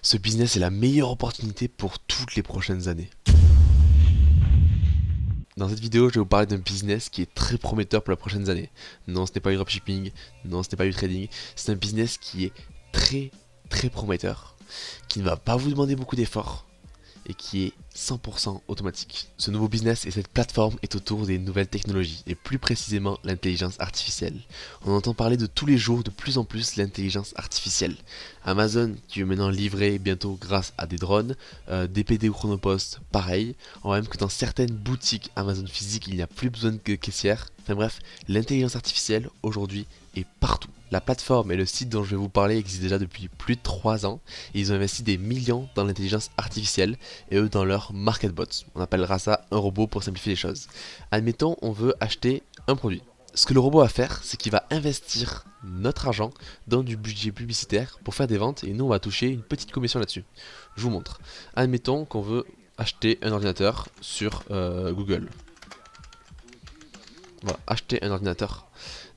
Ce business est la meilleure opportunité pour toutes les prochaines années. Dans cette vidéo, je vais vous parler d'un business qui est très prometteur pour les prochaines années. Non, ce n'est pas du dropshipping, non, ce n'est pas du trading, c'est un business qui est très prometteur, qui ne va pas vous demander beaucoup d'efforts et qui est 100% automatique. Ce nouveau business et cette plateforme est autour des nouvelles technologies et plus précisément l'intelligence artificielle. On entend parler de tous les jours de plus en plus l'intelligence artificielle. Amazon qui veut maintenant livrer bientôt grâce à des drones, DPD ou Chronopost pareil, on voit même que dans certaines boutiques Amazon physiques il n'y a plus besoin de caissière. Enfin bref, l'intelligence artificielle aujourd'hui est partout. La plateforme et le site dont je vais vous parler existent déjà depuis plus de 3 ans et ils ont investi des millions dans l'intelligence artificielle et eux dans leur marketbot. On appellera ça un robot pour simplifier les choses. Admettons, on veut acheter un produit. Ce que le robot va faire, c'est qu'il va investir notre argent dans du budget publicitaire pour faire des ventes et nous on va toucher une petite commission là-dessus. Je vous montre. Admettons qu'on veut acheter un ordinateur sur Google. Voilà, acheter un ordinateur.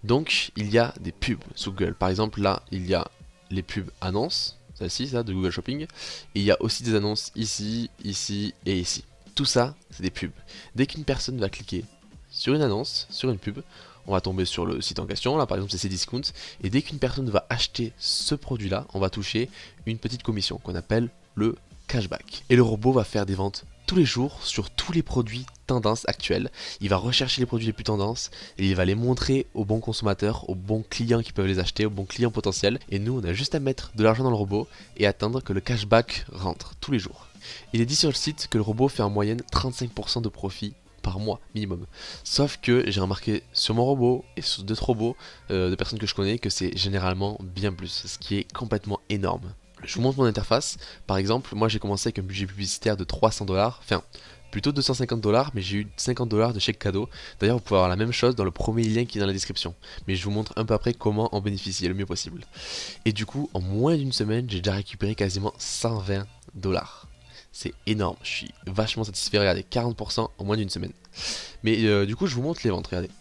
Donc il y a des pubs sur Google. Par exemple là il y a les pubs annonces, celle-ci ça de Google Shopping. Et il y a aussi des annonces ici, ici et ici. Tout ça c'est des pubs. Dès qu'une personne va cliquer sur une annonce, sur une pub, on va tomber sur le site en question, là par exemple c'est Cdiscount. Et dès qu'une personne va acheter ce produit là, on va toucher une petite commission qu'on appelle le cashback. Et le robot va faire des ventes tous les jours sur tous les produits tendances actuelles. Il va rechercher les produits les plus tendances et il va les montrer aux bons consommateurs, aux bons clients qui peuvent les acheter, aux bons clients potentiels. Et nous, on a juste à mettre de l'argent dans le robot et attendre que le cashback rentre tous les jours. Il est dit sur le site que le robot fait en moyenne 35% de profit par mois minimum. Sauf que j'ai remarqué sur mon robot et sur d'autres robots de personnes que je connais que c'est généralement bien plus, ce qui est complètement énorme. Je vous montre mon interface. Par exemple, moi j'ai commencé avec un budget publicitaire de 300$, enfin plutôt 250$, mais j'ai eu 50$ de chèque cadeau. D'ailleurs, vous pouvez avoir la même chose dans le premier lien qui est dans la description. Mais je vous montre un peu après comment en bénéficier le mieux possible. Et du coup, en moins d'une semaine, j'ai déjà récupéré quasiment 120$. C'est énorme, je suis vachement satisfait. Regardez, 40% en moins d'une semaine. Mais du coup, je vous montre les ventes. Regardez,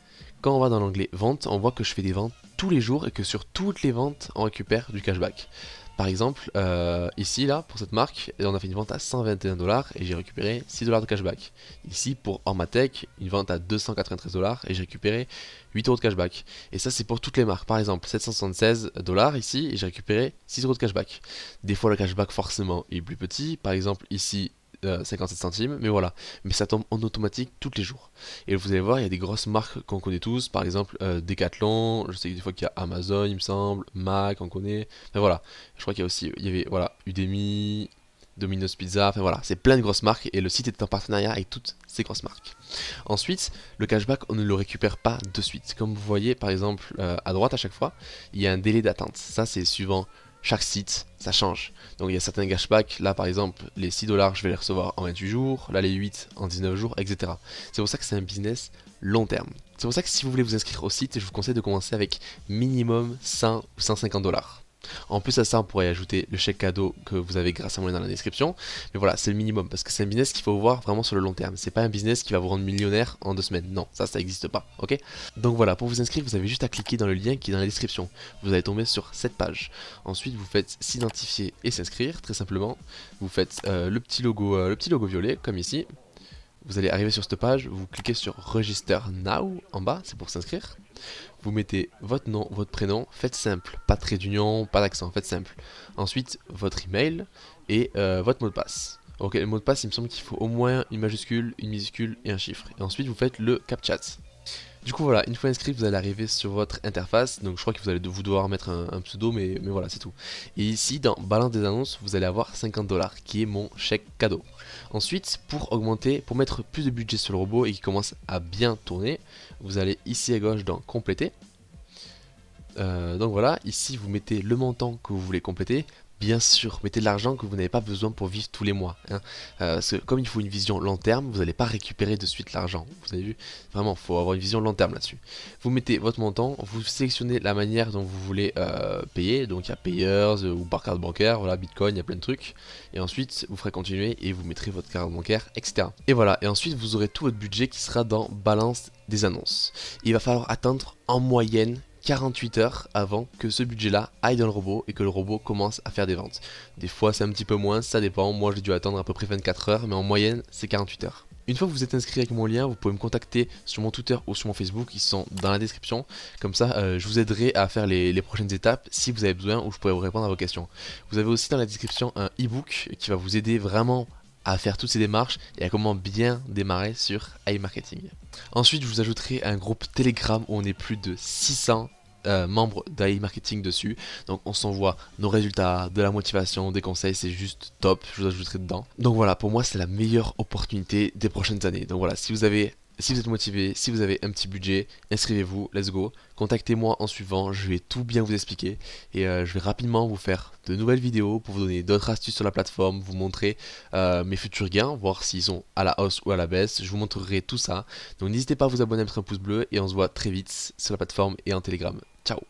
quand on va dans l'onglet vente, on voit que je fais des ventes tous les jours et que sur toutes les ventes, on récupère du cashback. Par exemple, ici, là, pour cette marque, on a fait une vente à 121$ et j'ai récupéré 6$ de cashback. Ici, pour Ormatech, une vente à 293$ et j'ai récupéré 8€ de cashback. Et ça, c'est pour toutes les marques. Par exemple, 776$ ici et j'ai récupéré 6€ de cashback. Des fois, le cashback, forcément, est plus petit. Par exemple, ici, 57 centimes, mais voilà, mais ça tombe en automatique tous les jours. Et vous allez voir, il y a des grosses marques qu'on connaît tous, par exemple Decathlon, je sais que des fois qu'il y a Amazon, il me semble, Mac, on connaît, enfin voilà, je crois qu'il y a aussi, il y avait, voilà, Udemy, Domino's Pizza, enfin voilà, c'est plein de grosses marques et le site est en partenariat avec toutes ces grosses marques. Ensuite, le cashback, on ne le récupère pas de suite. Comme vous voyez, par exemple, à droite à chaque fois, il y a un délai d'attente. Ça, c'est suivant chaque site, ça change. Donc il y a certains cashbacks, là par exemple les 6$, je vais les recevoir en 28 jours, là les 8 en 19 jours, etc. C'est pour ça que c'est un business long terme. C'est pour ça que si vous voulez vous inscrire au site, je vous conseille de commencer avec minimum 100 ou 150$. En plus à ça, on pourrait ajouter le chèque cadeau que vous avez grâce à moi dans la description. Mais voilà, c'est le minimum parce que c'est un business qu'il faut voir vraiment sur le long terme. C'est pas un business qui va vous rendre millionnaire en 2 semaines. Non, ça n'existe pas. Ok. Donc voilà, pour vous inscrire, vous avez juste à cliquer dans le lien qui est dans la description. Vous allez tomber sur cette page. Ensuite, vous faites s'identifier et s'inscrire, très simplement. Vous faites le petit logo violet, comme ici. Vous allez arriver sur cette page, vous cliquez sur Register Now en bas, c'est pour s'inscrire. Vous mettez votre nom, votre prénom, faites simple, pas de trait d'union, pas d'accent, faites simple. Ensuite, votre email et votre mot de passe. Ok, le mot de passe, il me semble qu'il faut au moins une majuscule, une minuscule et un chiffre. Et ensuite, vous faites le CAPTCHA. Du coup voilà, une fois inscrit, vous allez arriver sur votre interface. Donc je crois que vous allez devoir mettre un pseudo, mais voilà, c'est tout. Et ici, dans Balance des annonces, vous allez avoir 50$, qui est mon chèque cadeau. Ensuite, pour augmenter, pour mettre plus de budget sur le robot et qu'il commence à bien tourner, vous allez ici à gauche dans Compléter. Donc voilà, ici vous mettez le montant que vous voulez compléter. Bien sûr, mettez de l'argent que vous n'avez pas besoin pour vivre tous les mois. Hein. Parce que comme il faut une vision long terme, vous n'allez pas récupérer de suite l'argent. Vous avez vu? Vraiment, il faut avoir une vision long terme là-dessus. Vous mettez votre montant, vous sélectionnez la manière dont vous voulez payer. Donc il y a Payers ou par carte bancaire, voilà, Bitcoin, il y a plein de trucs. Et ensuite, vous ferez continuer et vous mettrez votre carte bancaire, etc. Et voilà, et ensuite vous aurez tout votre budget qui sera dans Balance des annonces. Il va falloir attendre en moyenne 48 heures avant que ce budget-là aille dans le robot et que le robot commence à faire des ventes. Des fois c'est un petit peu moins, ça dépend, moi j'ai dû attendre à peu près 24 heures, mais en moyenne c'est 48 heures. Une fois que vous êtes inscrit avec mon lien, vous pouvez me contacter sur mon Twitter ou sur mon Facebook, ils sont dans la description. Comme ça, je vous aiderai à faire les prochaines étapes si vous avez besoin ou je pourrai vous répondre à vos questions. Vous avez aussi dans la description un e-book qui va vous aider vraiment à faire toutes ces démarches et à comment bien démarrer sur iMarketing. Ensuite, je vous ajouterai un groupe Telegram où on est plus de 600 membres d'iMarketing dessus. Donc on s'envoie nos résultats, de la motivation, des conseils, c'est juste top, je vous ajouterai dedans. Donc voilà, pour moi c'est la meilleure opportunité des prochaines années. Donc voilà, si vous êtes motivé, si vous avez un petit budget, inscrivez-vous, let's go. Contactez-moi en suivant, je vais tout bien vous expliquer. Et je vais rapidement vous faire de nouvelles vidéos pour vous donner d'autres astuces sur la plateforme, vous montrer mes futurs gains, voir s'ils sont à la hausse ou à la baisse. Je vous montrerai tout ça. Donc n'hésitez pas à vous abonner, à mettre un pouce bleu et on se voit très vite sur la plateforme et en Telegram. Ciao.